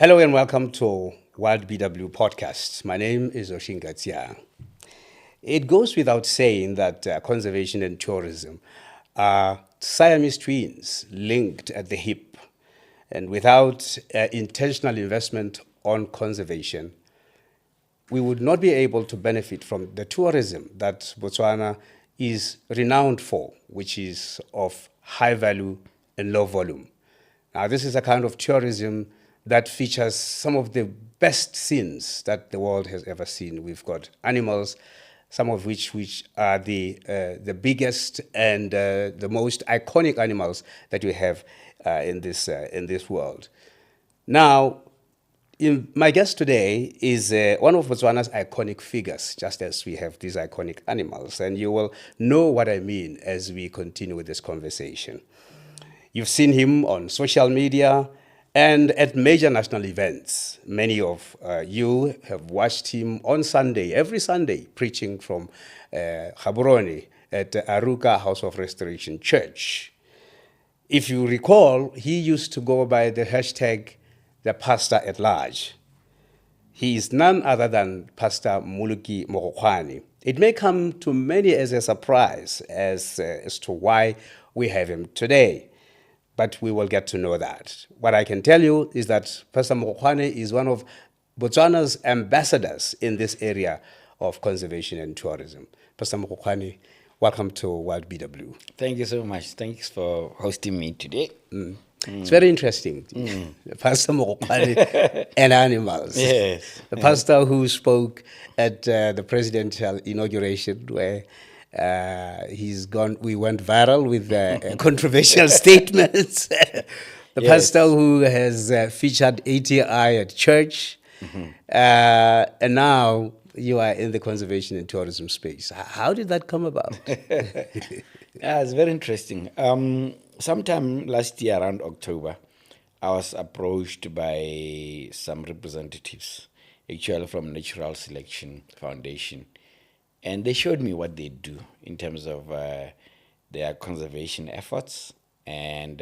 Hello and welcome to Wild BW Podcast. My name is OSHINKA TSIANG. It goes without saying that conservation and tourism are Siamese twins linked at the hip. And without intentional investment on conservation, we would not be able to benefit from the tourism that Botswana is renowned for, which is of high value and low volume. Now, this is a kind of tourism that features some of the best scenes that the world has ever seen. We've got animals, some of which are the biggest and the most iconic animals that we have in this world. Now, my guest today is one of Botswana's iconic figures, just as we have these iconic animals, and you will know what I mean as we continue with this conversation. You've seen him on social media and at major national events. Many of you have watched him on Sunday, every Sunday, preaching from Gaborone at Aruka House of Restoration Church. If you recall, he used to go by the hashtag, the pastor at large. He is none other than Pastor Mmoloki Mogokgwane. It may come to many as a surprise as to why we have him today, but we will get to know that. What I can tell you is that Pastor Mogokgwane is one of Botswana's ambassadors in this area of conservation and tourism. Pastor Mogokgwane, welcome to Wild BW. Thank you so much. Thanks for hosting me today. It's very interesting. Pastor Mogokgwane and animals. Yes. The pastor who spoke at the presidential inauguration where we went viral with controversial statements. The pastor who has featured ATI at church, and now you are in the conservation and tourism space. How did that come about? It's very interesting. Sometime last year around October, I was approached by some representatives, actually from Natural Selection Foundation, and they showed me what they do in terms of their conservation efforts, and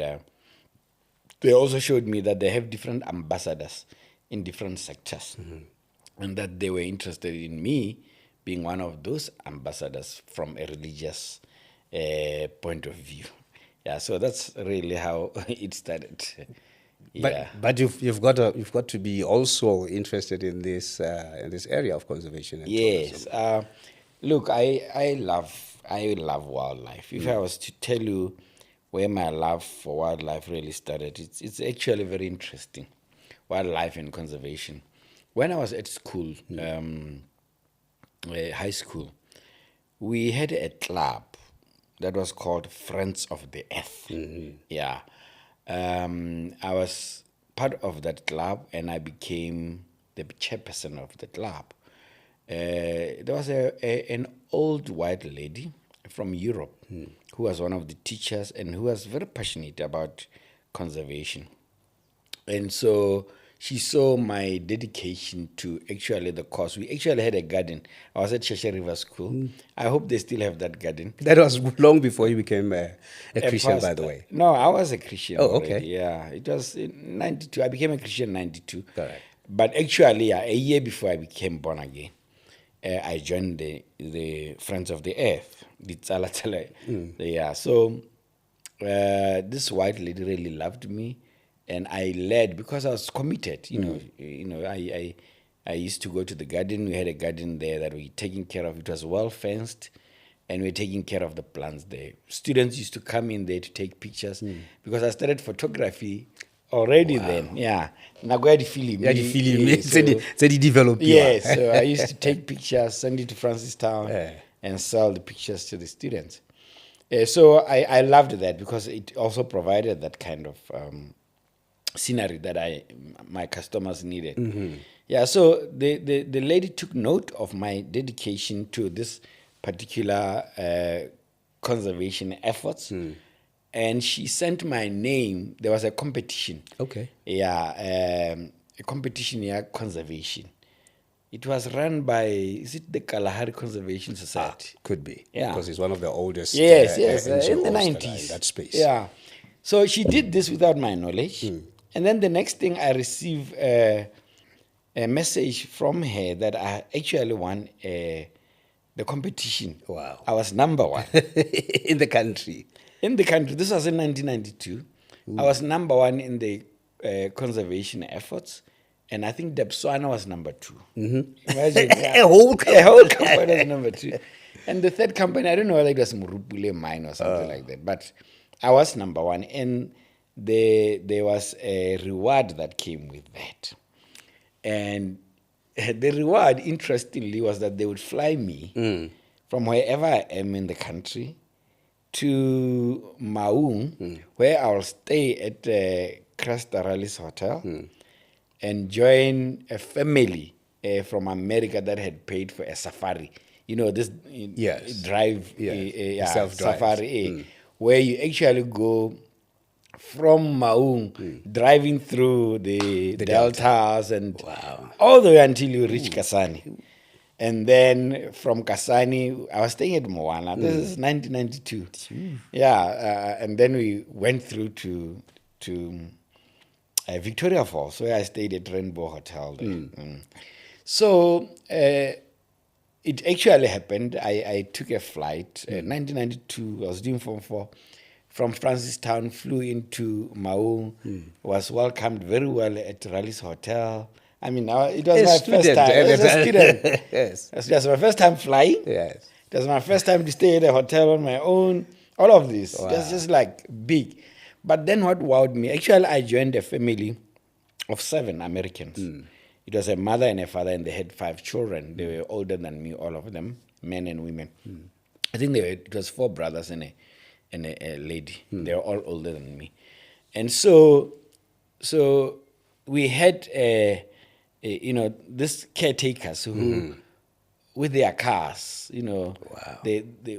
they also showed me that they have different ambassadors in different sectors, and that they were interested in me being one of those ambassadors from a religious point of view. Yeah, so that's really how it started. Yeah. But you've got to be also interested in this area of conservation and tourism. Yes. Look, I love wildlife. If I was to tell you where my love for wildlife really started, it's actually very interesting. Wildlife and conservation. When I was at school, high school, we had a club that was called Friends of the Earth. Yeah. I was part of that club and I became the chairperson of the club. There was an old white lady from Europe who was one of the teachers and who was very passionate about conservation. And so she saw my dedication to actually the cause. We actually had a garden. I was at Sheshe River School. I hope they still have that garden. That was long before you became a Christian, pastor. by the way. No, I was a Christian. Oh, already. okay. Yeah, it was in 92. I became a Christian in 92. Correct. But actually, a year before I became born again, I joined the Friends of the Earth. Yeah, so this white lady really loved me. And I led because I was committed. I used to go to the garden. We had a garden there that we were taking care of. It was well fenced, and we were taking care of the plants there. Students used to come in there to take pictures because I started photography already then. Yeah, now go ahead film. Yeah, the film. So they developed. Yes, so I used to take pictures, send it to Francistown, and sell the pictures to the students. So I loved that because it also provided that kind of scenery that my customers needed. Yeah, so the lady took note of my dedication to this particular conservation efforts, and she sent my name. There was a competition. Okay. Yeah, a competition conservation. It was run by, is it the Kalahari Conservation Society? Could be. Yeah. Because it's one of the oldest Yes, NGOs in the that are 90s. in that space. Yeah. So she did this without my knowledge. And then the next thing, I receive a message from her that I actually won the competition. Wow. I was number one. In the country. In the country. This was in 1992. I was number one in the conservation efforts. And I think Botswana was number two. Imagine. A whole company. A whole company was number two. And the third company, I don't know whether it was Murupule Mine or something like that. But I was number one. And there was a reward that came with that. And the reward, interestingly, was that they would fly me from wherever I am in the country to Maung, where I'll stay at the Cresta Rallis Hotel and join a family from America that had paid for a safari. You know, this drive, self-drive. safari, where you actually go from Maung, driving through the deltas and all the way until you reach Kasane. And then from Kasane, I was staying at Moana. This is 1992. And then we went through to Victoria Falls, where I stayed at Rainbow Hotel there. So it actually happened. I took a flight. 1992, I was doing Form 4. From Francistown, flew into Maung, was welcomed very well at Rallis Hotel. I mean, it was my first time. As a student. Yes. It was my first time flying. Yes. It was my first time to stay at a hotel on my own. All of this. Wow. It was just like big. But then what wowed me, actually, I joined a family of 7 Americans. It was a mother and a father, and they had 5 children. They were older than me, all of them, men and women. I think it was 4 brothers and a lady. They were all older than me. And so we had, these caretakers who, with their cars, we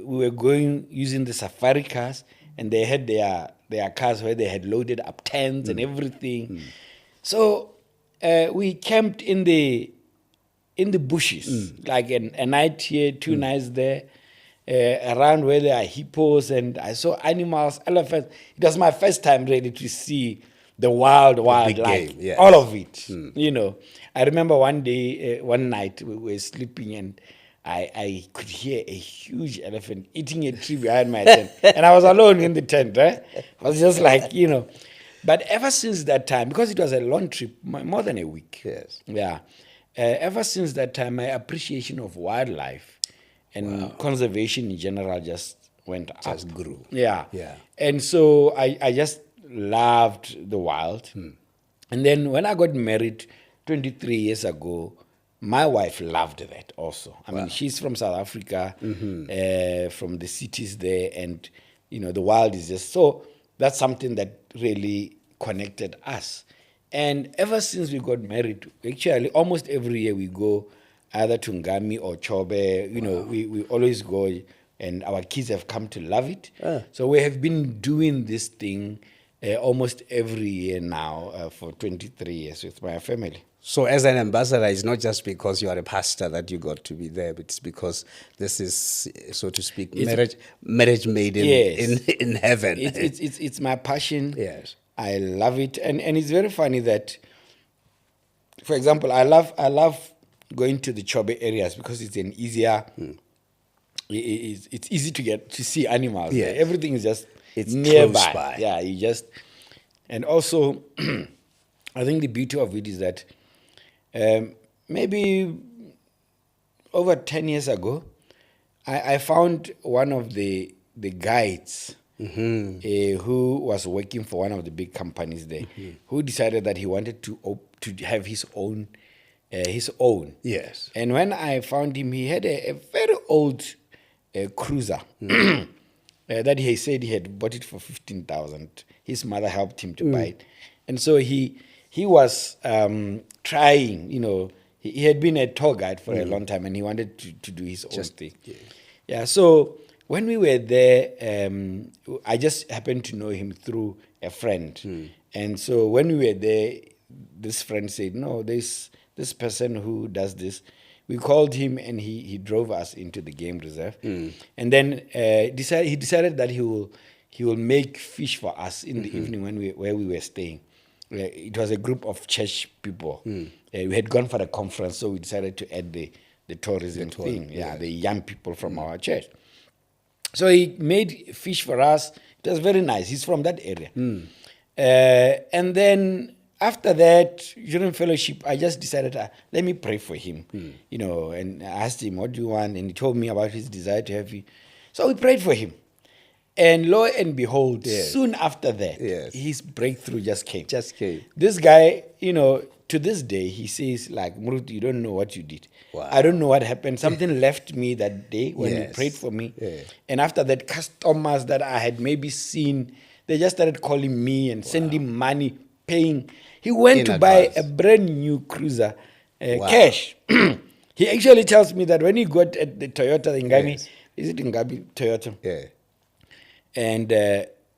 were going using the safari cars, and they had their cars where they had loaded up tents and everything. So we camped in the bushes, like a night here, 2 nights there. Around where there are hippos, and I saw animals, elephants. It was my first time really to see the wildlife, all of it. I remember one day, one night, we were sleeping, and I could hear a huge elephant eating a tree behind my tent, and I was alone in the tent. I was just like, But ever since that time, because it was a long trip, more than a week. Yes. Yeah. Ever since that time, my appreciation of wildlife and conservation in general just went up. Just grew. Yeah. Yeah. And so I just loved the wild. And then when I got married 23 years ago, my wife loved that also. I mean, she's from South Africa, from the cities there, and, the wild is just... So that's something that really connected us. And ever since we got married, actually, almost every year we go either to Ngami or Chobe, we always go, and our kids have come to love it. So we have been doing this thing almost every year now for 23 years with my family. So as an ambassador, it's not just because you are a pastor that you got to be there, but it's because this is, so to speak, marriage made in heaven. It's my passion. Yes. I love it. And it's very funny that, for example, I love going to the Chobe areas because it's an easier, it's easy to get to see animals. Yeah. Everything is just nearby. Close by. Yeah, and also, I think the beauty of it is that maybe over 10 years ago, I found one of the guides who was working for one of the big companies there, who decided that he wanted to have his own. Yes. And when I found him, he had a very old cruiser that he said he had bought it for 15,000. His mother helped him to buy it. And so he was trying, he had been a tour guide for a long time, and he wanted to do his own thing. Yeah, so when we were there, I just happened to know him through a friend. And so when we were there, this friend said, no, this person who does this, we called him, and he drove us into the game reserve. And then he decided that he will make fish for us in the evening where we were staying. it was a group of church people. We had gone for a conference, so we decided to add the tourism thing. Yeah, the young people from our church. So he made fish for us. It was very nice. He's from that area. And then after that, during fellowship, I just decided, let me pray for him. And I asked him, what do you want? And he told me about his desire to have you. So we prayed for him. And lo and behold, soon after that, his breakthrough just came. This guy, to this day, he says, like, Murut, you don't know what you did. Wow. I don't know what happened. Something left me that day when you prayed for me. And after that, customers that I had maybe seen, they just started calling me and sending money, paying. He went to buy a brand new cruiser, cash. He actually tells me that when he got at the Toyota Ngami, is it Ngabi Toyota? Yeah. And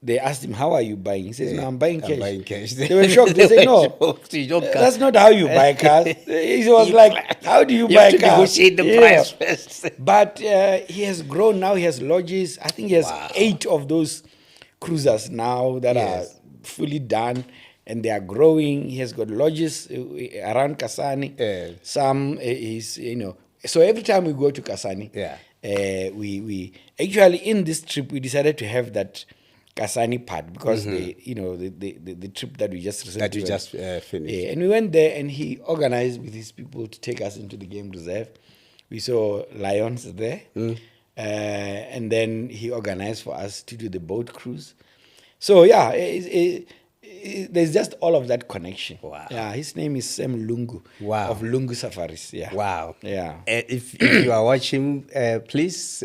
they asked him, how are you buying? He says, no, I'm buying cash. I'm buying cash. They were shocked. They said, no, that's not how you buy cars. He was like, how do you buy cars? You have to negotiate the price first. But he has grown now. He has lodges. I think he has 8 of those cruisers now that are fully done. And they are growing. He has got lodges around Kasane. Some is, So every time we go to Kasane, we actually in this trip we decided to have that Kasane part because the trip that we just finished. And we went there and he organized with his people to take us into the game reserve. We saw lions there, and then he organized for us to do the boat cruise. So there's just all of that connection. Wow. Yeah, his name is Sam Lungu of Lungu Safaris. Yeah. Wow. Yeah. If you are watching, please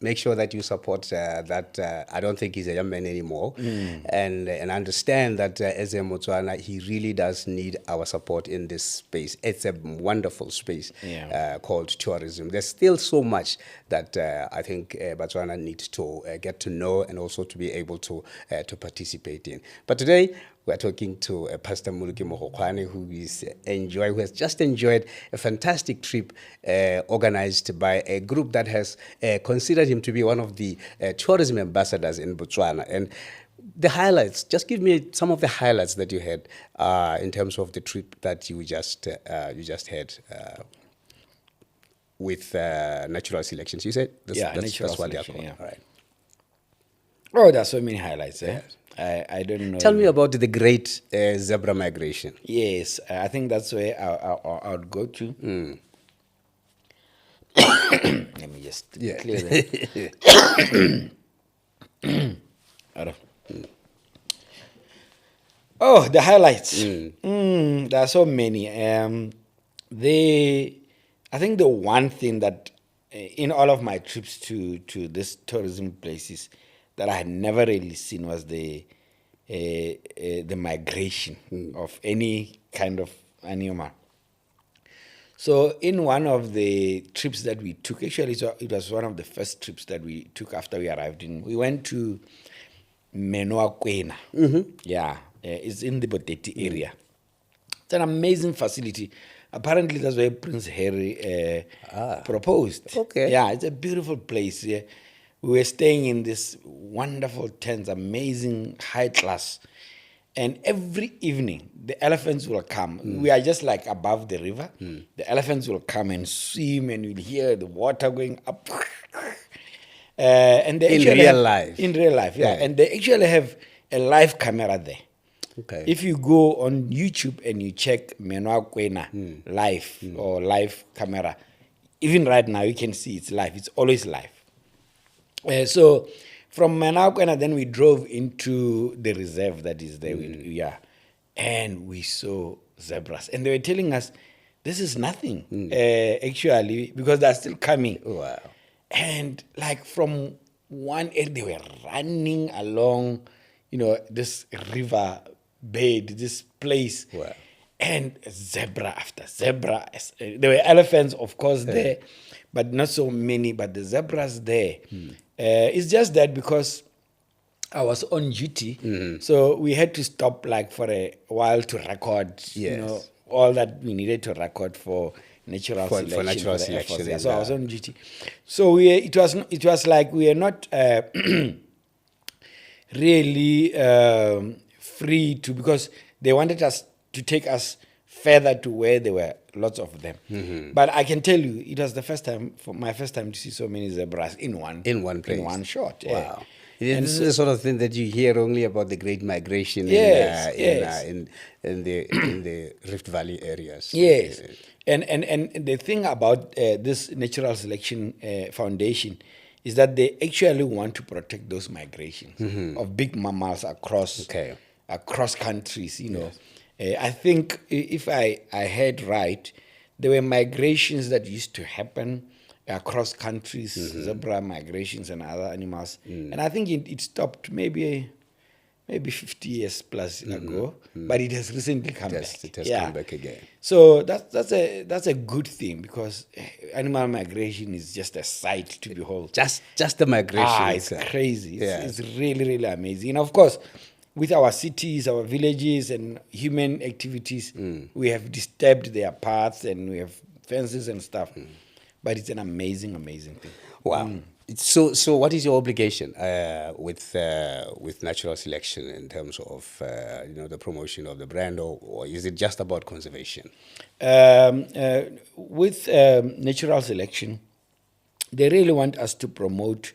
make sure that you support that. I don't think he's a young man anymore. And understand that as a Botswana, he really does need our support in this space. It's a wonderful space called tourism. There's still so much that I think Botswana needs to get to know and also to be able to participate in. But today, we're talking to Pastor Mmoloki Mogokgwane, who has just enjoyed a fantastic trip organized by a group that has considered him to be one of the tourism ambassadors in Botswana. And the highlights, just give me some of the highlights that you had in terms of the trip that you just had with natural selections. You said that's what they're called. All right. Oh, there are so many highlights. I don't know. Tell me about the great zebra migration. Yes, I think that's where I would go to. Let me just clear that. Oh, the highlights. There are so many. I think the one thing that in all of my trips to this tourism places that I had never really seen was the migration of any kind of animal. So in one of the trips that we took, actually it was one of the first trips that we took after we arrived in, we went to Kwena. Yeah, it's in the Boteti area. It's an amazing facility. Apparently that's where Prince Harry proposed. Okay. Yeah, it's a beautiful place. Yeah. We were staying in this wonderful tents, amazing high class. And every evening, the elephants will come. We are just like above the river. The elephants will come and swim, and you'll hear the water going up. And they in real life. In real life, yeah. And they actually have a live camera there. Okay. If you go on YouTube and you check Kwena live or live camera, even right now you can see it's live. It's always live. So from Kwena, then we drove into the reserve that is there. And we saw zebras. And they were telling us, this is nothing, actually, because they're still coming. Wow. And like from one end, they were running along, this river bed, this place. Wow. And zebra after zebra. There were elephants, of course, there, but not so many, but the zebras there. It's just that because I was on duty, so we had to stop like for a while to record, all that we needed to record for natural selection. For natural selection. Yeah. So I was on duty. So it was like we were not really free to, because they wanted us to take us further to where there were lots of them. But I can tell you, it was my first time to see so many zebras in one place. in one shot. Wow. And This is the sort of thing that you hear only about the Great Migration Yes, in the Rift Valley areas. Yes, and the thing about this natural selection foundation is that they actually want to protect those migrations of big mammals across countries. You know, I think if I heard right, there were migrations that used to happen across countries, zebra migrations and other animals, and I think it stopped maybe 50 years plus ago, but it has recently come back. It has come back again. So that's a good thing, because animal migration is just a sight to behold. Just the migration. It's crazy. It's really, really amazing. And of course, with our cities, our villages, and human activities, we have disturbed their paths and we have fences and stuff. But it's an amazing, amazing thing. Wow. So what is your obligation with natural selection in terms of the promotion of the brand, or is it just about conservation? With natural selection, they really want us to promote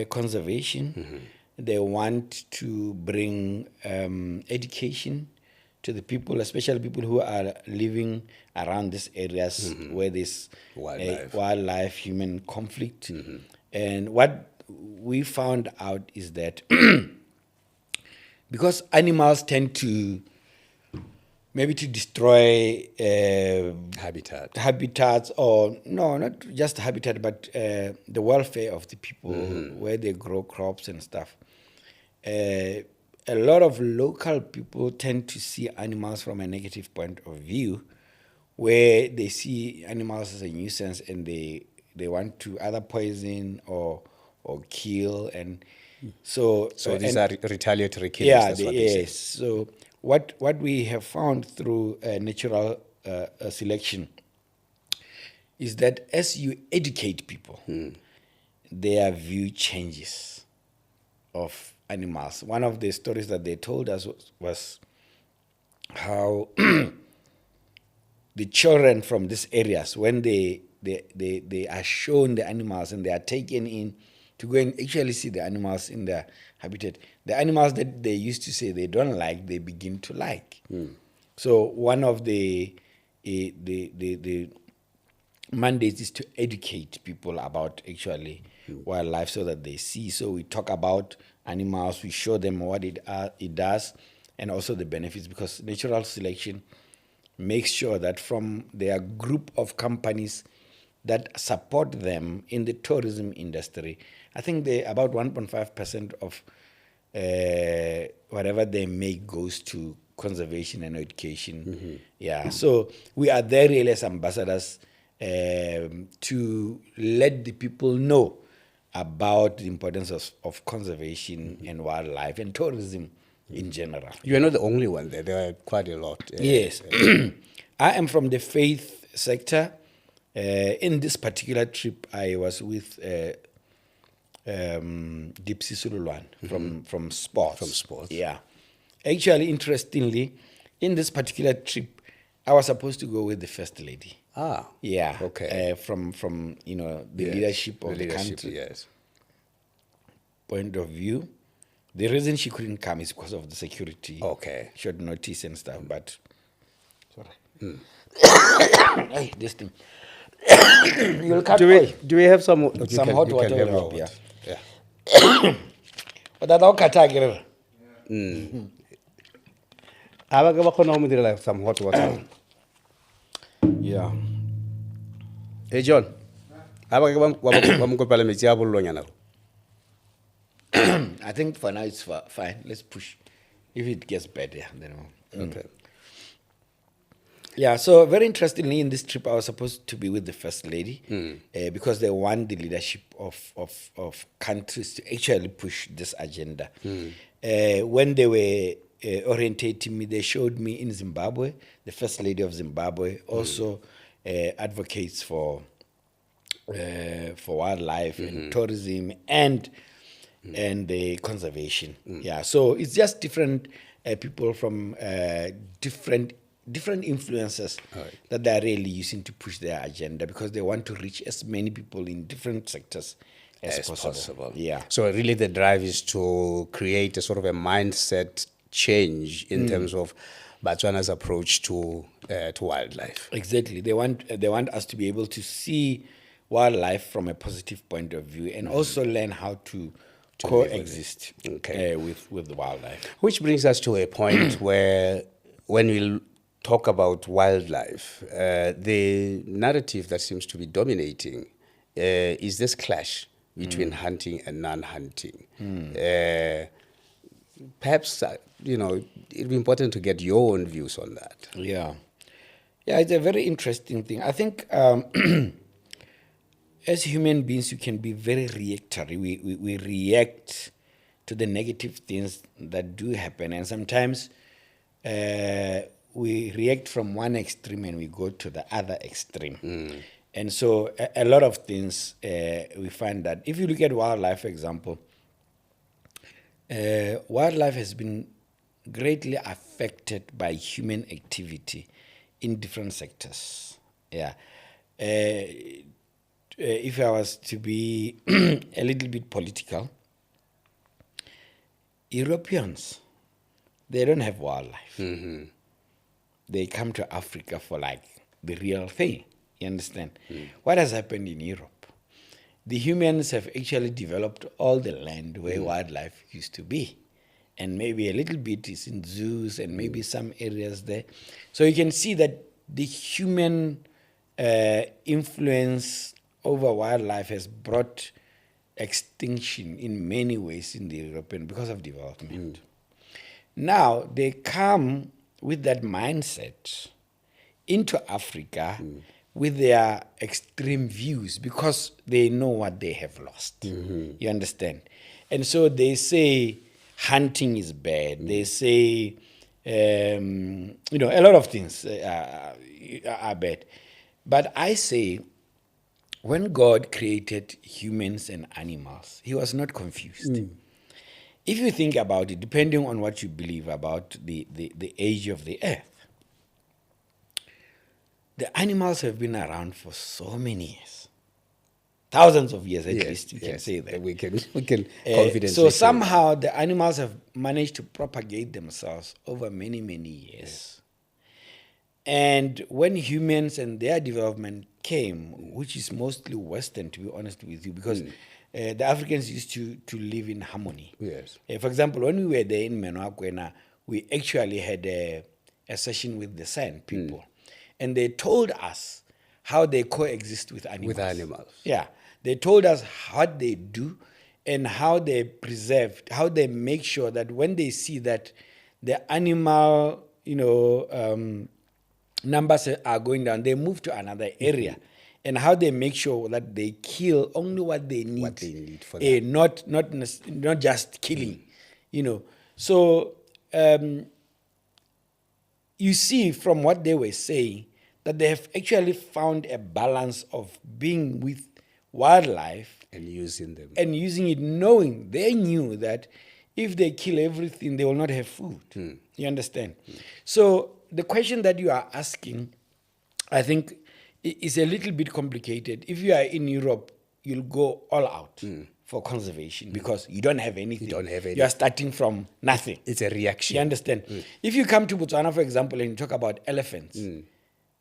conservation. They want to bring education to the people, especially people who are living around these areas where there's wildlife, human conflict. And what we found out is that because animals tend to maybe to destroy habitats, or no, not just habitat, but the welfare of the people where they grow crops and stuff. A lot of local people tend to see animals from a negative point of view, where they see animals as a nuisance and they want to either poison or kill, and so these are retaliatory killings. That's what they say. So what we have found through natural selection is that as you educate people, their view changes of animals. One of the stories that they told us was how the children from these areas, when they are shown the animals and they are taken in to go and actually see the animals in their habitat, the animals that they used to say they don't like, they begin to like. So one of the mandates is to educate people about actually wildlife, so that they see. So we talk about animals, we show them what it does, and also the benefits, because natural selection makes sure that from their group of companies that support them in the tourism industry, I think about 1.5% of whatever they make goes to conservation and education. So we are there really as ambassadors to let the people know about the importance of conservation and wildlife and tourism in general. You are not the only one there. There are quite a lot. Yes. I am from the faith sector. In this particular trip, I was with Dipsy Sululwan from sports. From sports. Yeah. Actually, interestingly, in this particular trip, I was supposed to go with the First Lady. Ah. Yeah. Okay. From the leadership of the country. Yes. Point of view. The reason she couldn't come is because of the security. Okay. Short notice and stuff, but sorry. Hey, this thing. You'll cut do we have some hot water? Yeah. But that's all kata. Like some hot water. Yeah. Hey John. I think for now it's fine. Let's push. If it gets better, then we'll. Okay. Yeah, so very interestingly, in this trip, I was supposed to be with the First Lady because they want the leadership of countries to actually push this agenda. When they were orientating me, they showed me in Zimbabwe, the First Lady of Zimbabwe also advocates for wildlife and tourism, and and the conservation. Yeah, so it's just different people from different influences that they are really using to push their agenda because they want to reach as many people in different sectors as possible. Yeah. So really the drive is to create a sort of a mindset change in terms of Botswana's approach to wildlife. Exactly. They want us to be able to see wildlife from a positive point of view and also learn how to coexist with the wildlife. Which brings us to a point where when we talk about wildlife, the narrative that seems to be dominating is this clash between hunting and non-hunting. Perhaps, it'd be important to get your own views on that. Yeah. Yeah, it's a very interesting thing. I think as human beings, you can be very reactory. We react to the negative things that do happen. And sometimes we react from one extreme and we go to the other extreme. And so a lot of things, we find that if you look at wildlife, for example, wildlife has been greatly affected by human activity in different sectors. Yeah. If I was to be a little bit political, Europeans, they don't have wildlife. They come to Africa for like the real thing. You understand? What has happened in Europe? The humans have actually developed all the land where wildlife used to be. And maybe a little bit is in zoos and maybe some areas there. So you can see that the human influence over wildlife has brought extinction in many ways in the European because of development. Now they come with that mindset into Africa with their extreme views because they know what they have lost. You understand? And so they say hunting is bad. They say, a lot of things are bad. But I say, when God created humans and animals, he was not confused. If you think about it, depending on what you believe about the age of the earth, the animals have been around for so many years. Thousands of years, at least, you can say that. We can confidently so say somehow the animals have managed to propagate themselves over many, many years. And when humans and their development came, which is mostly Western, to be honest with you, because the Africans used to live in harmony. Yes. For example, when we were there in Menakwena, we actually had a session with the San people. And they told us how they coexist with animals. Yeah. They told us what they do and how they preserve, how they make sure that when they see that the animal, numbers are going down, they move to another area. And how they make sure that they kill only what they need. What they need for that. Not just killing, So you see from what they were saying that they have actually found a balance of being with wildlife and using them. And using it, knowing they knew that if they kill everything, they will not have food. You understand? So the question that you are asking, I think, is a little bit complicated. If you are in Europe, you'll go all out for conservation because you don't have anything. You are starting from nothing. It's a reaction. You understand? If you come to Botswana, for example, and you talk about elephants,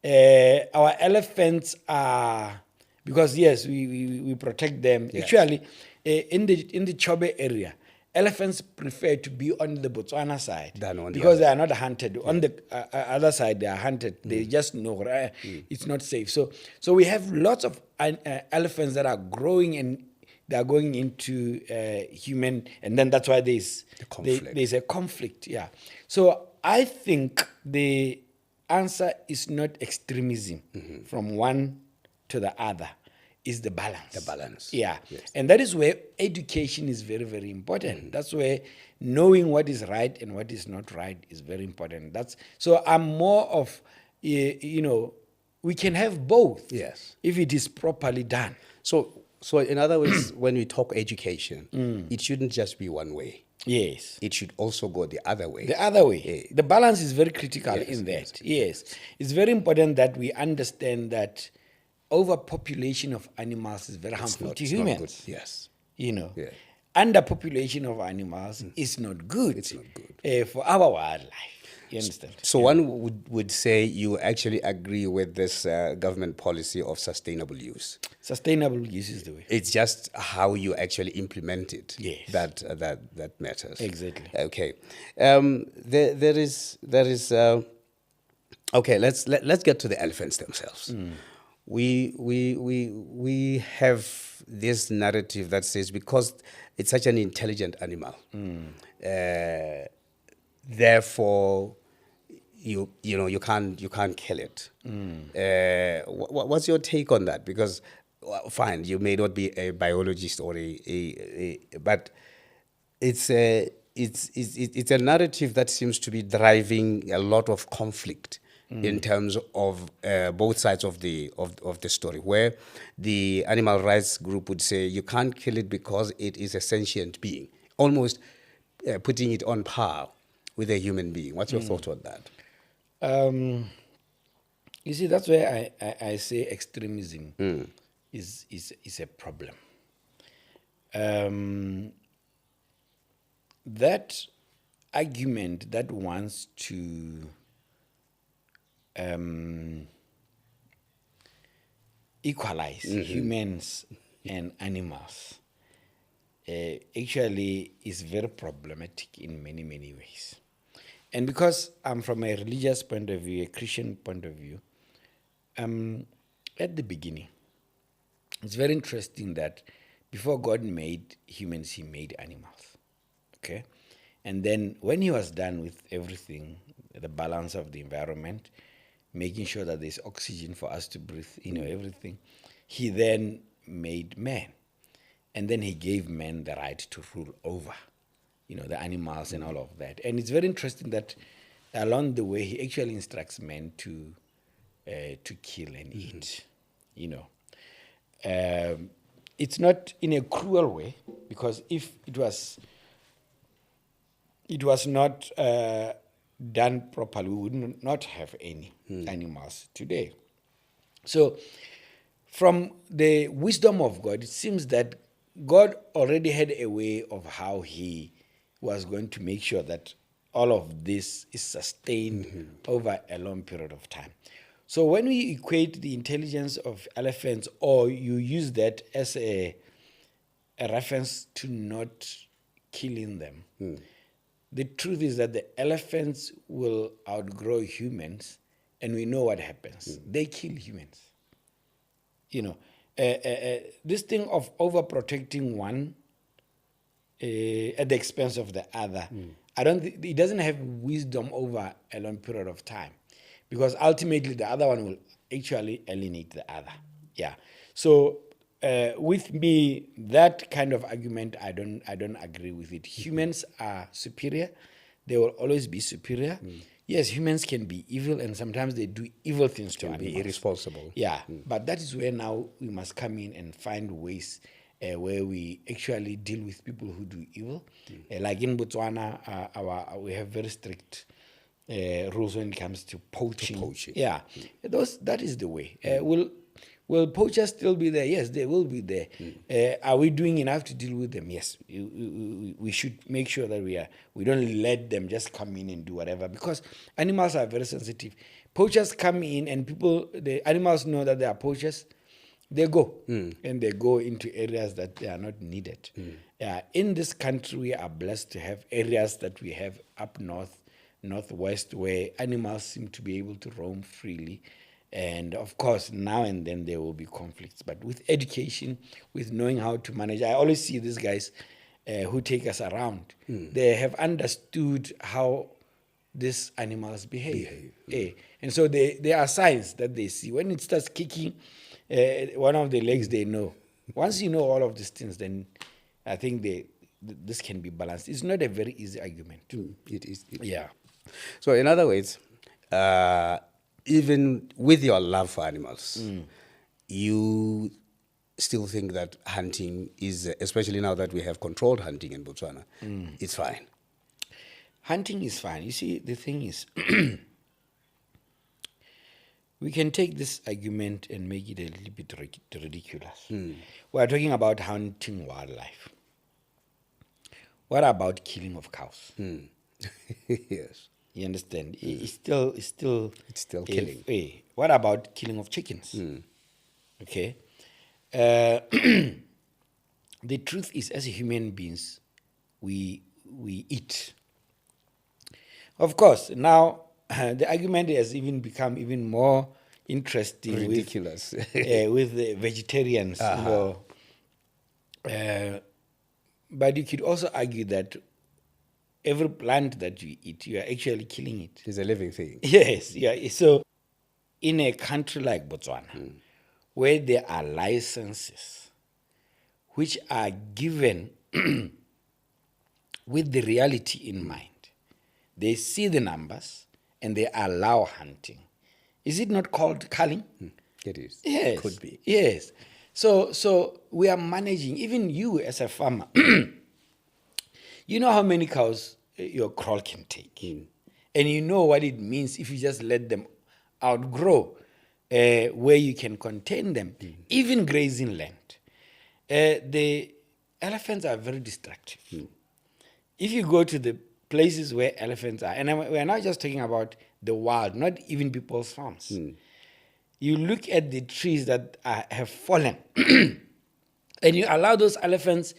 our elephants are, because yes, we protect them. Yes. Actually, in the Chobe area, elephants prefer to be on the Botswana side because they are not hunted. On the other side, they are hunted. They just know it's not safe. So we have lots of elephants that are growing and they are going into human, and then that's why there's a conflict. Yeah. So I think the answer is not extremism from one to the other. Is the balance. The balance. Yeah. Yes. And that is where education is very, very important. That's where knowing what is right and what is not right is very important. So I'm more of, we can have both. Yes. If it is properly done. So So, in other words, when we talk education, it shouldn't just be one way. Yes. It should also go the other way. The other way. The balance is very critical Yes, in yes, that. Yes. It's very important that we understand that overpopulation of animals is very harmful to It's not good. humans. Yes. You know, Yeah. underpopulation of animals is not good. It's not good. For our wildlife. You understand? So one would say you actually agree with this government policy of sustainable use. Sustainable use is the way. It's just how you actually implement it. Yes. That matters. Exactly. Okay. There is okay. Let's get to the elephants themselves. We have this narrative that says because it's such an intelligent animal, therefore you can't kill it. What's your take on that? Because fine, you may not be a biologist or but it's a narrative that seems to be driving a lot of conflict in terms of both sides of the story, where the animal rights group would say you can't kill it because it is a sentient being, almost putting it on par with a human being. What's your thought on that? You see, that's where I say extremism is a problem. That argument that wants to equalize humans and animals actually is very problematic in many, many ways. And because I'm from a religious point of view, a Christian point of view, at the beginning, it's very interesting that before God made humans, he made animals. Okay? And then when he was done with everything, the balance of the environment, making sure that there's oxygen for us to breathe, everything, he then made man. And then he gave man the right to rule over, the animals and all of that. And it's very interesting that along the way, he actually instructs men to kill and eat, It's not in a cruel way, because if it was not done properly, we would not have any animals today. So, from the wisdom of God, it seems that God already had a way of how he was going to make sure that all of this is sustained over a long period of time. So when we equate the intelligence of elephants, or you use that as a reference to not killing them, the truth is that the elephants will outgrow humans, and we know what happens. They kill humans. This thing of overprotecting one at the expense of the other, I don't think it doesn't have wisdom over a long period of time, because ultimately the other one will actually alienate the other. Yeah. So with me, that kind of argument, I don't agree with it. Humans are superior; they will always be superior. Yes, humans can be evil, and sometimes they do evil things to animals. Be irresponsible. Yeah, but that is where now we must come in and find ways where we actually deal with people who do evil. Like in Botswana, we have very strict rules when it comes to poaching. Yeah, that is the way. Will poachers still be there? Yes, they will be there. Are we doing enough to deal with them? Yes, we should make sure that we don't let them just come in and do whatever, because animals are very sensitive. Poachers come in, and the animals know that they are poachers. They go, and they go into areas that they are not needed. In this country, we are blessed to have areas that we have up north, northwest, where animals seem to be able to roam freely. And of course, now and then there will be conflicts. But with education, with knowing how to manage, I always see these guys who take us around. They have understood how these animals behave. And so there are signs that they see. When it starts kicking one of the legs, they know. Once you know all of these things, then I think this can be balanced. It's not a very easy argument. It is. Yeah. So in other words, even with your love for animals, you still think that hunting is, especially now that we have controlled hunting in Botswana, it's fine. Hunting is fine. You see, the thing is, we can take this argument and make it a little bit ridiculous. We are talking about hunting wildlife. What about killing of cows? Yes. You understand? It's still killing. What about killing of chickens? Okay. The truth is, as human beings, we eat. Of course, now the argument has even become even more interesting, Ridiculous. with the vegetarians. But you could also argue that every plant that you eat, you are actually killing it. It's a living thing. Yes, yeah. So, in a country like Botswana, where there are licenses which are given with the reality in mind, they see the numbers and they allow hunting. Is it not called culling? It is. Yes. Could be. Yes. So we are managing, even you as a farmer, you know how many cows your kraal can take. And you know what it means if you just let them outgrow where you can contain them, even grazing land. The elephants are very destructive. If you go to the places where elephants are, and we're not just talking about the wild, not even people's farms. You look at the trees that have fallen, and you allow those elephants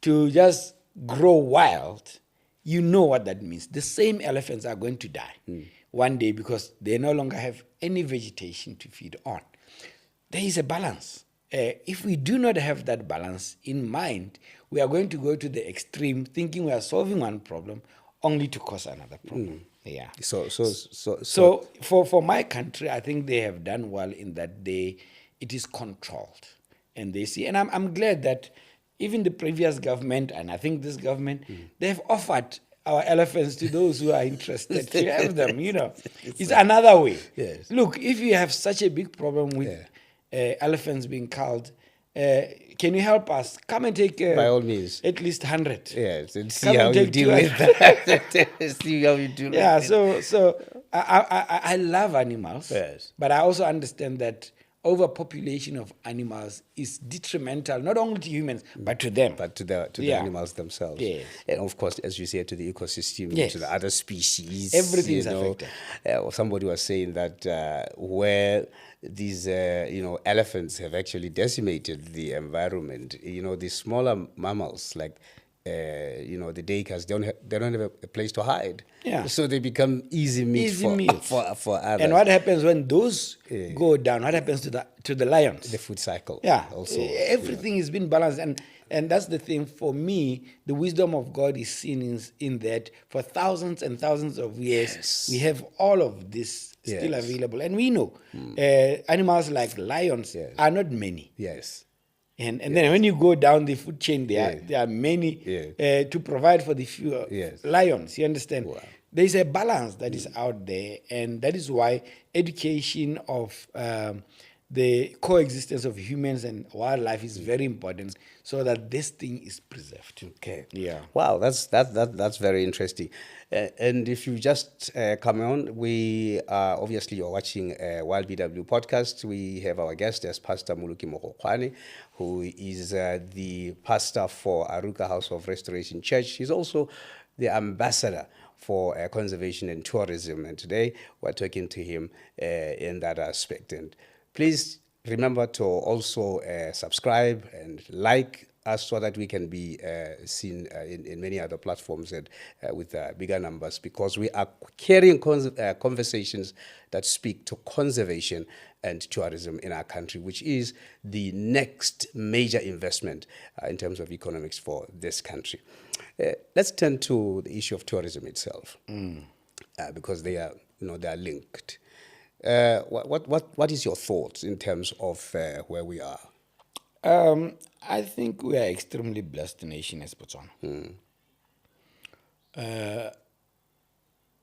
to just grow wild, you know what that means. The same elephants are going to die one day because they no longer have any vegetation to feed on. There is a balance. If we do not have that balance in mind, we are going to go to the extreme, thinking we are solving one problem only to cause another problem. Yeah. So For my country, I think they have done well in that it is controlled, and they see. And I'm glad that even the previous government, and I think this government, they have offered our elephants to those who are interested to have them. You know, it's another way. Yes. Look, if you have such a big problem with elephants being culled, can you help us? Come and take by all means. at least 100. Yes, and see Come how and you take deal with that. See how you deal Yeah, with it. so I love animals, Yes. but I also understand that overpopulation of animals is detrimental not only to humans but to them. But to the Yeah. animals themselves. Yes. And of course, as you say, to the ecosystem, Yes. to the other species. Everything's affected. Somebody was saying that where these elephants have actually decimated the environment, the smaller mammals like the daycars, they don't have a place to hide. Yeah. So they become easy meat for others. And what happens when those go down? What happens to the lions? The food cycle. Yeah, Also, everything has been balanced, and that's the thing. For me, the wisdom of God is seen in that for thousands and thousands of years, we have all of this still available, and we know animals like lions are not many. Yes. And then when you go down the food chain, there are many to provide for the few lions. You understand? Wow. There is a balance that is out there, and that is why education of the coexistence of humans and wildlife is very important, so that this thing is preserved. Okay. Yeah. Wow, that's very interesting. And if you just come on, we are obviously you're watching Wild BW podcast. We have our guest as Pastor Mmoloki Mogokgwane, who is the pastor for Aruka House of Restoration Church. He's also the ambassador for conservation and tourism. And today we're talking to him in that aspect. And please remember to also subscribe and like us so that we can be seen in many other platforms and with bigger numbers, because we are carrying conversations that speak to conservation and tourism in our country, which is the next major investment in terms of economics for this country. Let's turn to the issue of tourism itself, because they are linked. What is your thoughts in terms of where we are? I think we are extremely blessed nation as Botswana.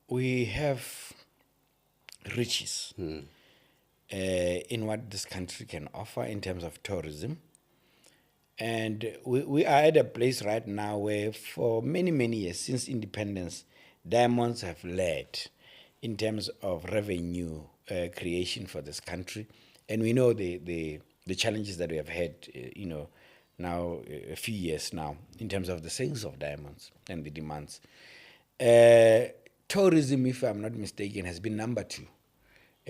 We have riches in what this country can offer in terms of tourism. And we are at a place right now where for many, many years, since independence, diamonds have led in terms of revenue creation for this country. And we know the challenges that we have had, now a few years now, in terms of the sales of diamonds and the demands. Tourism, if I'm not mistaken, has been number two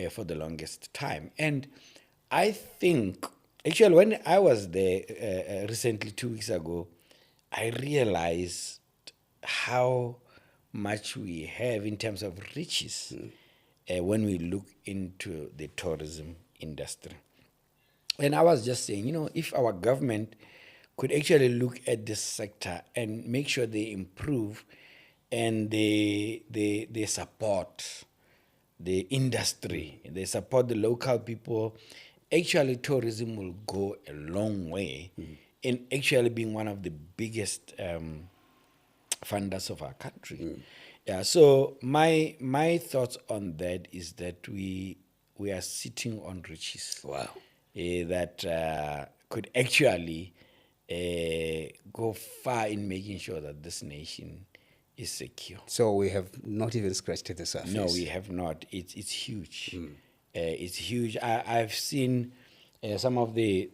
for the longest time. And I think, actually, when I was there recently, 2 weeks ago, I realized how much we have in terms of riches when we look into the tourism industry. And I was just saying, if our government could actually look at this sector and make sure they improve and they support the industry, they support the local people, actually tourism will go a long way in actually being one of the biggest funders of our country. Yeah, so my thoughts on that is that we are sitting on riches. Wow. That could actually go far in making sure that this nation is secure. So we have not even scratched the surface. No, we have not. It's huge. It's huge. I've seen some of the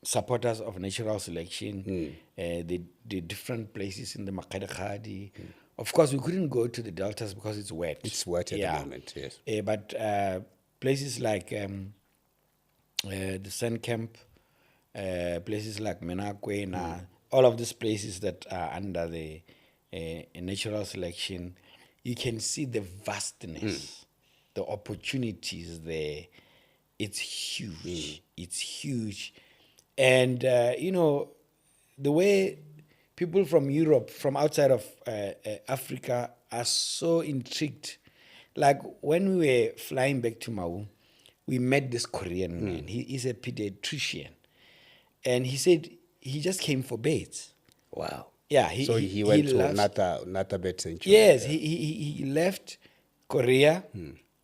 supporters of natural selection, the different places in the Makadakadi. Of course, we couldn't go to the deltas because it's wet. It's wet at the moment, yes. But places like the Sand Camp, places like Menakwe, all of these places that are under the natural selection, you can see the vastness, the opportunities there. It's huge. It's huge. And, the way people from Europe, from outside of Africa, are so intrigued. Like when we were flying back to Mau, we met this Korean man. He is a pediatrician. And he said he just came for beds. Wow. Yeah. He went to Nata Bed Sanctuary. Yes, he left Korea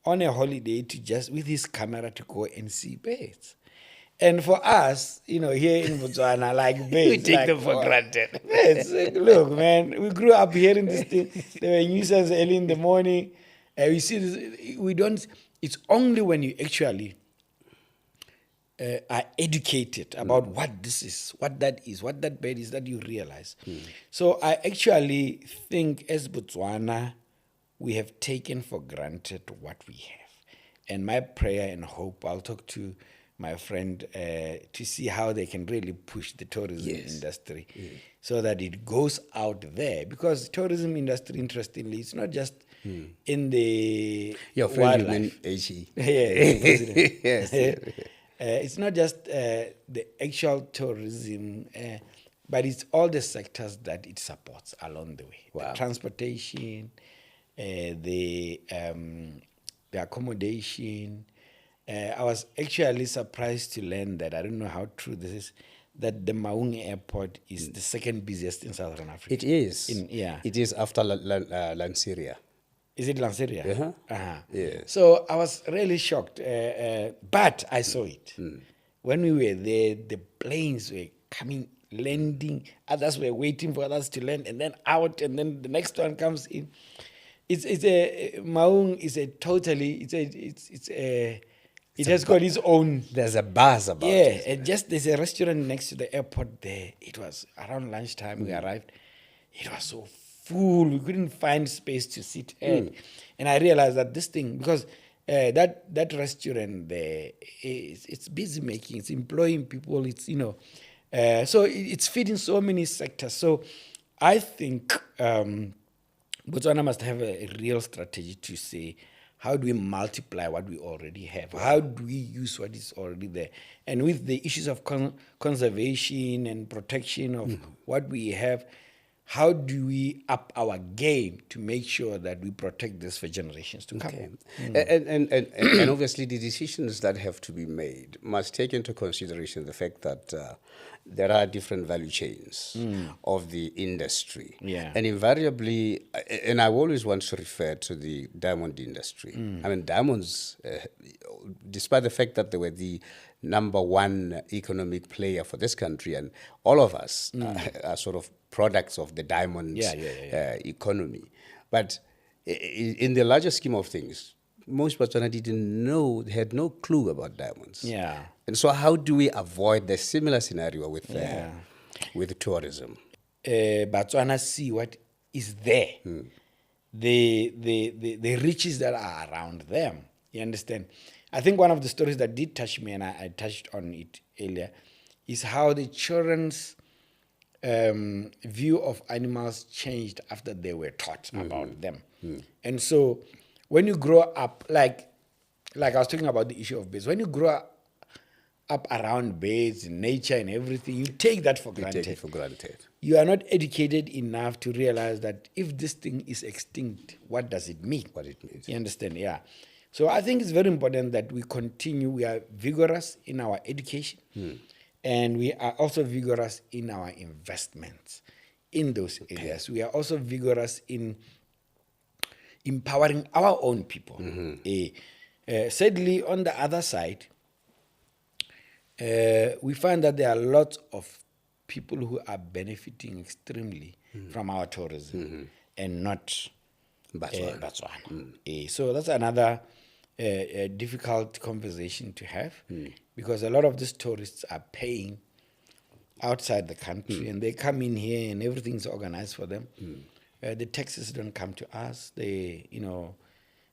on a holiday to just with his camera to go and see birds. And for us, here in Botswana, like birds, we take them for granted. Birds, look, man, we grew up hearing this thing. There were nuisance early in the morning. We see this. We don't. It's only when you actually are educated about what this is, what that is, what that bird is, that you realize. So I actually think as Botswana, we have taken for granted what we have. And my prayer and hope, I'll talk to my friend to see how they can really push the tourism industry so that it goes out there. Because tourism industry, interestingly, it's not just in the Your friend, you wildlife. mean HE. Yes. Yes. It's not just the actual tourism, but it's all the sectors that it supports along the way. Wow. The transportation, the accommodation. I was actually surprised to learn that, I don't know how true this is, that the Maung airport is the second busiest in Southern Africa. It is. Yeah. It is after Lanseria. Is it Lanseria? Yeah. So I was really shocked, but I saw it. When we were there, the planes were coming, landing, others were waiting for others to land, and then out, and then the next one comes in. Maung is a totally, it has got its own. There's a buzz about it. Yeah, and just there's a restaurant next to the airport there. It was around lunchtime we arrived. It was so full. We couldn't find space to sit at. And I realized that this thing, because that restaurant there, it's busy making, it's employing people, it's, so it's feeding so many sectors. So I think Botswana must have a real strategy to say, how do we multiply what we already have? How do we use what is already there? And with the issues of conservation and protection of what we have, how do we up our game to make sure that we protect this for generations to come? Okay. And obviously the decisions that have to be made must take into consideration the fact that there are different value chains of the industry. Yeah. And invariably, and I always want to refer to the diamond industry. I mean, diamonds, despite the fact that they were the number one economic player for this country, and all of us are sort of products of the diamonds economy. But in the larger scheme of things, most Botswana didn't know, had no clue about diamonds. Yeah. And so how do we avoid the similar scenario with tourism? Botswana see what is there. The riches that are around them. You understand? I think one of the stories that did touch me, and I touched on it earlier, is how the children's view of animals changed after they were taught about them. And so when you grow up, like I was talking about the issue of birds, when you grow up around birds, nature and everything, you take that for granted. Take it for granted. You are not educated enough to realize that if this thing is extinct, what does it mean? What it means. You understand? Yeah. So I think it's very important that we continue. We are vigorous in our education, and we are also vigorous in our investments in those areas. We are also vigorous in empowering our own people. Sadly, on the other side, we find that there are lots of people who are benefiting extremely from our tourism and not Botswana. So that's another difficult conversation to have because a lot of these tourists are paying outside the country and they come in here and everything's organized for them. The taxes don't come to us.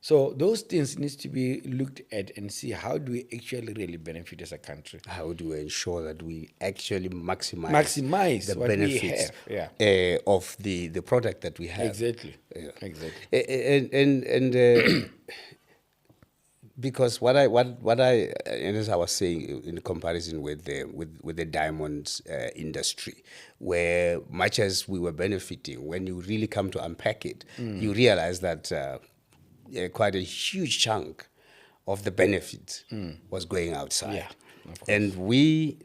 So those things needs to be looked at and see how do we actually really benefit as a country. How do we ensure that we actually maximize the what benefits we have, of the product that we have? Exactly. Yeah. Exactly. And because what I and as I was saying in comparison with the diamonds industry, where much as we were benefiting, when you really come to unpack it, you realize that quite a huge chunk of the benefit was going outside. Yeah, of course. And we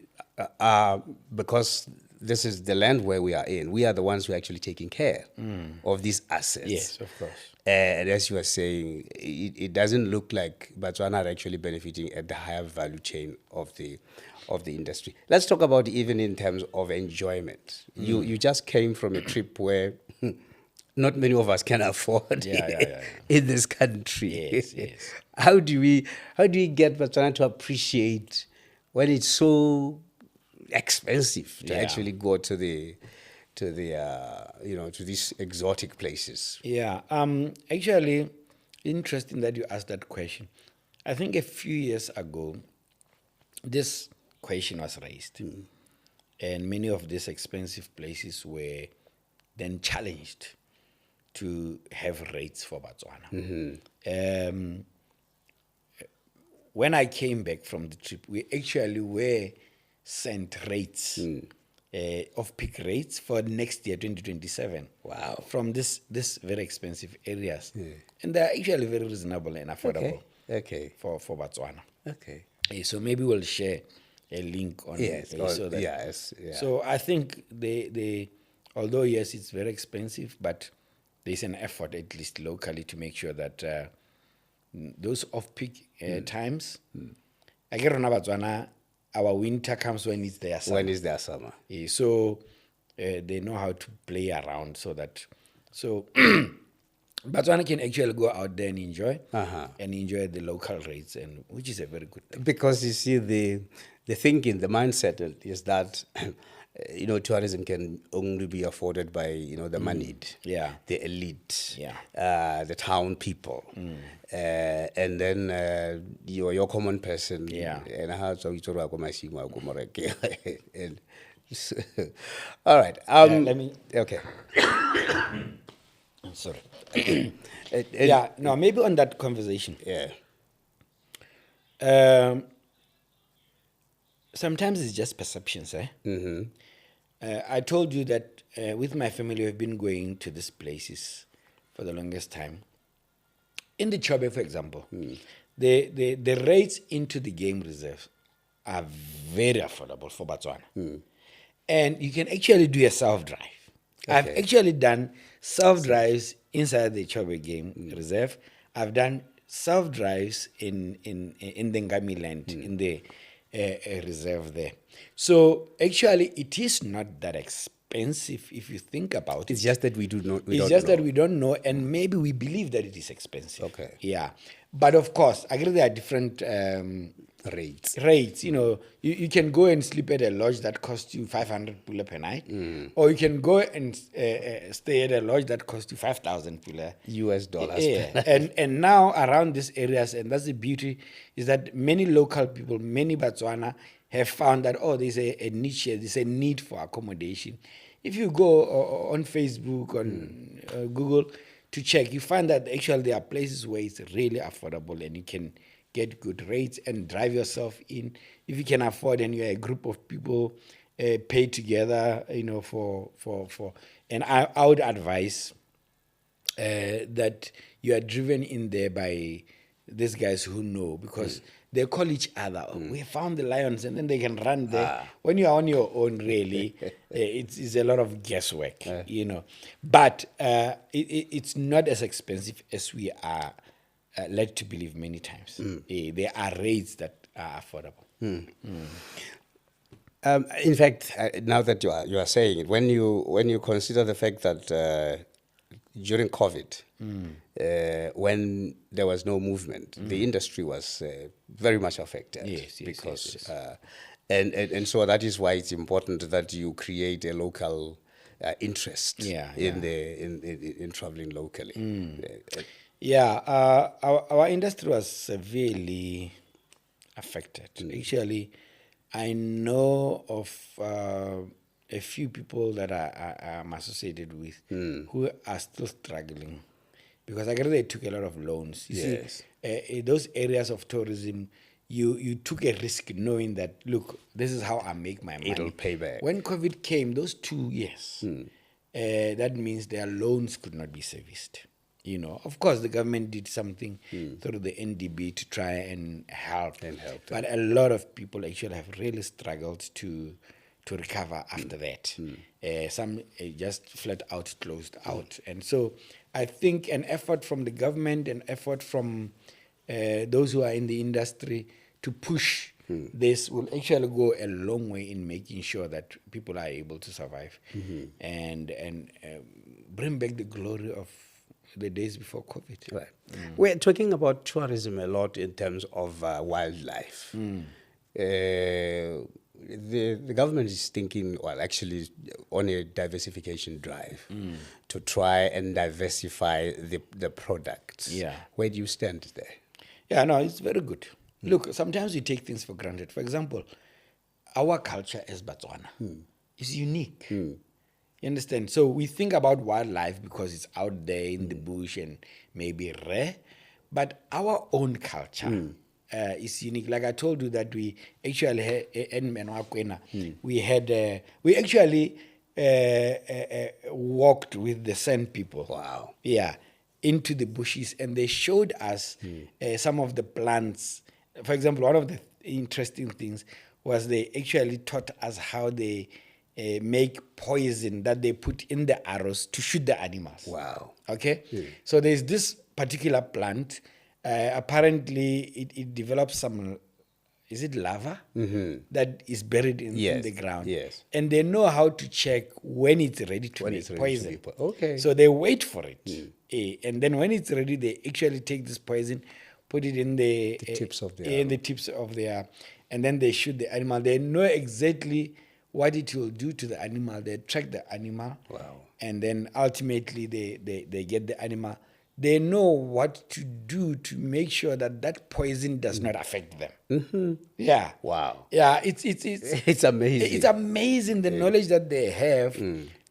are, because this is the land where we are in, we are the ones who are actually taking care of these assets. Yes, of course. And as you were saying, it doesn't look like Botswana are actually benefiting at the higher value chain of the industry. Let's talk about even in terms of enjoyment. You just came from a trip where not many of us can afford in this country. Yes. How do we get Botswana to appreciate when it's so expensive to actually go to these exotic places? Yeah. Actually, interesting that you asked that question. I think a few years ago, this question was raised, and many of these expensive places were then challenged to have rates for Botswana. When I came back from the trip, we actually were sent rates, off-peak rates for next year, 2027. Wow. From this very expensive areas. And they're actually very reasonable and affordable for Botswana. Okay. So maybe we'll share a link on So I think although yes, it's very expensive, but there's an effort, at least locally, to make sure that those off-peak times, I get on Botswana, our winter comes when it's their summer. When is their summer? So they know how to play around so Botswana can actually go out there and enjoy the local rates, and which is a very good thing. Because you see, the thinking, the mindset is that tourism can only be afforded by the moneyed, the elite, the town people, and then your common person, and how so and all right. Let me. Okay. I'm sorry. Maybe on that conversation. Sometimes it's just perceptions, I told you that with my family, we've been going to these places for the longest time. In the Chobe, for example, the rates into the game reserve are very affordable for Botswana. And you can actually do a self-drive. I've actually done self-drives inside the Chobe game reserve. I've done self-drives in the Ngami land, in the reserve there. So actually, it is not that expensive if you think about it. It's just that we do not. It's just that we don't know, and maybe we believe that it is expensive. Okay. Yeah, but of course, I agree there are different rates. rates. You can go and sleep at a lodge that costs you 500 pula per night, or you can go and stay at a lodge that costs you 5,000 pula. US dollars. Yeah, and now around these areas, and that's the beauty, is that many local people, many Botswana, have found that there's a niche here, there's a need for accommodation. If you go on Facebook, on Google to check, you find that actually there are places where it's really affordable and you can get good rates and drive yourself in. If you can afford and you're a group of people pay together, for and I would advise that you are driven in there by these guys who know, because they call each other. We found the lions, and then they can run there. When you are on your own, really, it's a lot of guesswork, But it's not as expensive as we are led to believe many times. There are rates that are affordable. In fact, now that you are saying it, when you consider the fact that during COVID, when there was no movement, the industry was very much affected. Yes, because and so that is why it's important that you create a local interest in traveling locally. Our industry was severely affected. Actually, I know of a few people that I'm associated with who are still struggling, because I guess they took a lot of loans. You see, in those areas of tourism, you took a risk knowing that, look, this is how I make my money. It'll pay back. When COVID came, those 2 years, that means their loans could not be serviced. Of course, the government did something through the NDB to try and help. But a lot of people actually have really struggled to recover after that. Some just flat out closed out. And so I think an effort from the government, an effort from those who are in the industry to push this will actually go a long way in making sure that people are able to survive and bring back the glory of the days before COVID. Right. We're talking about tourism a lot in terms of wildlife. The government is thinking, well, actually, on a diversification drive to try and diversify the products. Yeah. Where do you stand there? Yeah, no, it's very good. Look, sometimes we take things for granted. For example, our culture as Botswana is unique. You understand? So we think about wildlife because it's out there in the bush and maybe rare, but our own culture is unique. Like I told you that we actually had in Menwakwena, we actually walked with the Sand people. Wow. Yeah, into the bushes, and they showed us some of the plants. For example, one of the interesting things was they actually taught us how they make poison that they put in the arrows to shoot the animals. Wow. Okay? So there's this particular plant. Apparently, it develops some, is it lava? That is buried in the ground. Yes. And they know how to check when it's ready to make poison. Okay. So they wait for it. And then when it's ready, they actually take this poison, put it in the tips of their, and then they shoot the animal. They know exactly what it will do to the animal. They track the animal. Wow. And then ultimately they get the animal. They know what to do to make sure that that poison does not affect them. Yeah. Wow. Yeah, it's amazing. It's amazing the knowledge that they have.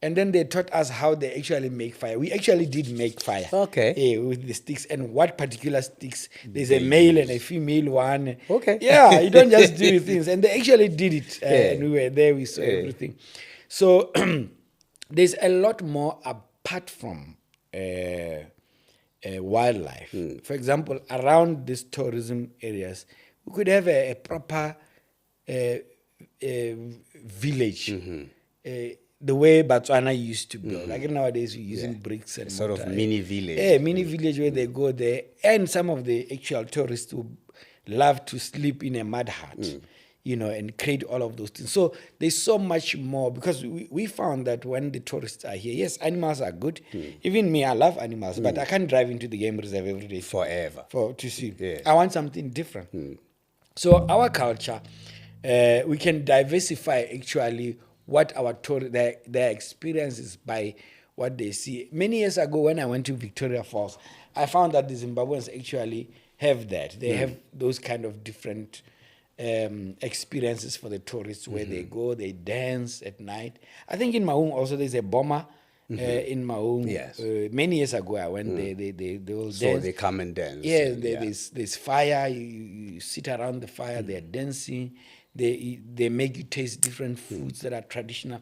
And then they taught us how they actually make fire. We actually did make fire. Okay. With the sticks, and what particular sticks. There's a male and a female one. Okay. Yeah, you don't just do things. And they actually did it. And we were there, we saw everything. So there's a lot more apart from wildlife. For example, around these tourism areas, we could have a proper village. The way Botswana used to build. Like nowadays, we're using bricks and sort of mini village. Yeah, mini village where they go there. And some of the actual tourists who love to sleep in a mud hut. and create all of those things. So there's so much more, because we found that when the tourists are here, yes, animals are good. Even me, I love animals, but I can't drive into the game reserve every day Forever. to see. Yes. I want something different. So our culture, we can diversify actually what our their experiences by what they see. Many years ago, when I went to Victoria Falls, I found that the Zimbabweans actually have that. They have those kind of different experiences for the tourists, where they go, they dance at night. I think in Maung also there's a bomber in Maung. Yes. Many years ago I went there. They will So dance. they come and dance. Yeah, and, there's fire. You sit around the fire. They're dancing. They make you taste different foods that are traditional,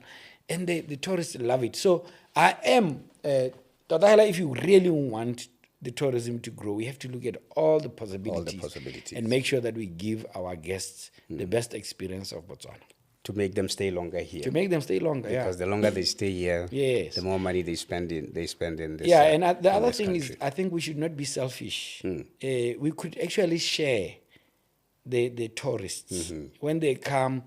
and the tourists love it. So I am, Tadahela, if you really want the tourism to grow, we have to look at all the possibilities, and make sure that we give our guests the best experience of Botswana. To make them stay longer here. To make them stay longer, Because the longer they stay here, Yes. the more money they spend in this. Yeah, and the in other this thing is, country. I think we should not be selfish. We could actually share the tourists when they come.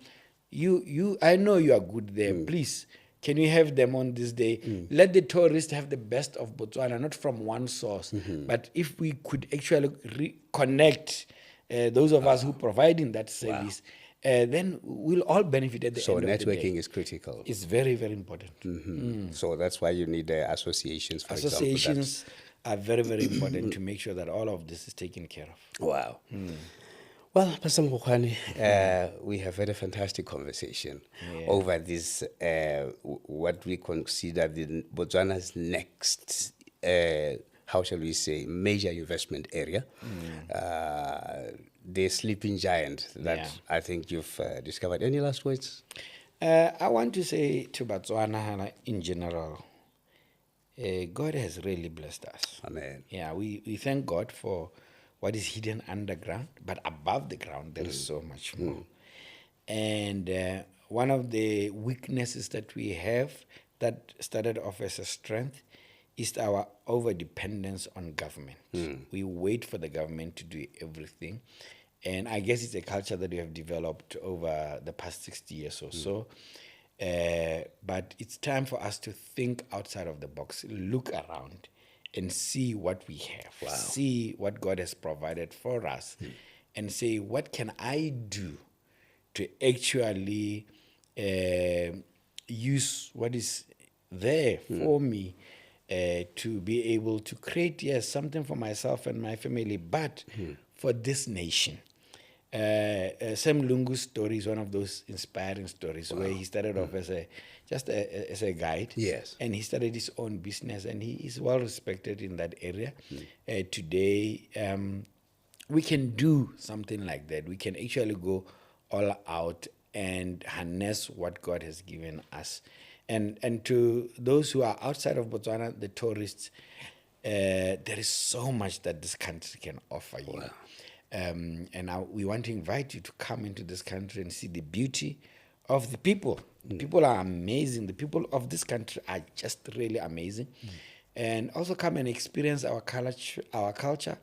I know you are good there. Please, can you have them on this day? Let the tourists have the best of Botswana, not from one source, but if we could actually connect those of us who providing that service, then we'll all benefit at the So end of the day. networking is critical. It's very, very important. So that's why you need associations, for Associations are very, very important to make sure that all of this is taken care of. example. Wow. Well, Pastor Mogokgwane, we have had a fantastic conversation over this, what we consider Botswana's next, how shall we say, major investment area. The sleeping giant that I think you've discovered. Any last words? I want to say to Botswana in general, God has really blessed us. Amen. Yeah, we thank God for what is hidden underground, but above the ground there is so much more. And one of the weaknesses that we have that started off as a strength is our over dependence on government. We wait for the government to do everything. And I guess it's a culture that we have developed over the past 60 years or so. But it's time for us to think outside of the box, look around and see what we have, see what God has provided for us, and say, what can I do to actually use what is there for me to be able to create, yes, something for myself and my family, but for this nation. Sam Lungu's story is one of those inspiring stories where he started off as a guide. Yes. And he started his own business, and he is well respected in that area. Today, we can do something like that. We can actually go all out and harness what God has given us. And to those who are outside of Botswana, the tourists, there is so much that this country can offer you. And now we want to invite you to come into this country and see the beauty of the people. The people are amazing. The people of this country are just really amazing. And also come and experience our culture.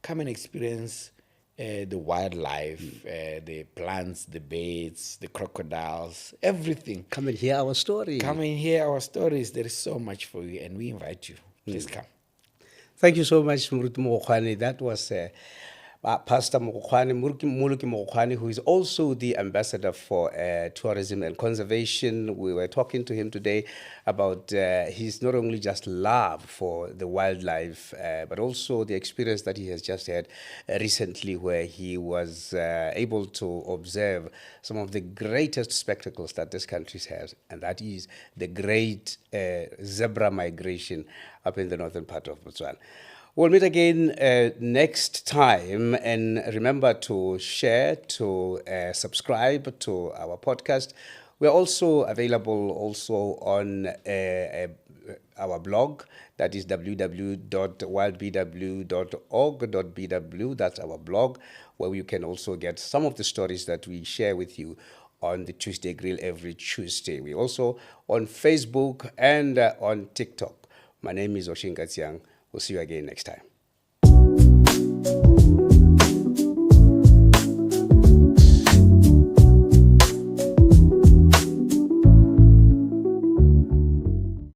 Come and experience the wildlife, the plants, the birds, the crocodiles, everything. Come and hear our story. Come and hear our stories. There is so much for you, and we invite you. Please come. Thank you so much, Mmoloki Mogokgwane. That was Pastor Mmoloki Mogokgwane, who is also the ambassador for tourism and conservation. We were talking to him today about his not only just love for the wildlife, but also the experience that he has just had recently, where he was able to observe some of the greatest spectacles that this country has, and that is the great zebra migration up in the northern part of Botswana. We'll meet again next time, and remember to share, to subscribe to our podcast. We're also available on our blog, that is www.wildbw.org.bw. That's our blog, where you can also get some of the stories that we share with you on the Tuesday Grill every Tuesday. We're also on Facebook and on TikTok. My name is OSHINKA TSIANG. We'll see you again next time.